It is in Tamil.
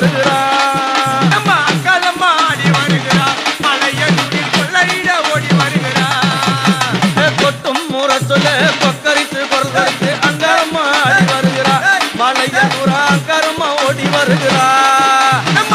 வருகிறா நம்ம அக்காலம்மா ஆடி வருகிறா மலையனூரில் கொள்ளையிட ஓடி வருகிறா கொட்டும் முரசுல கொக்கரித்து பொருள்கரித்து அங்காரம்மா ஆடி வருகிறா மலையனூரா அங்காரம்மா ஓடி வருகிறா நம்ம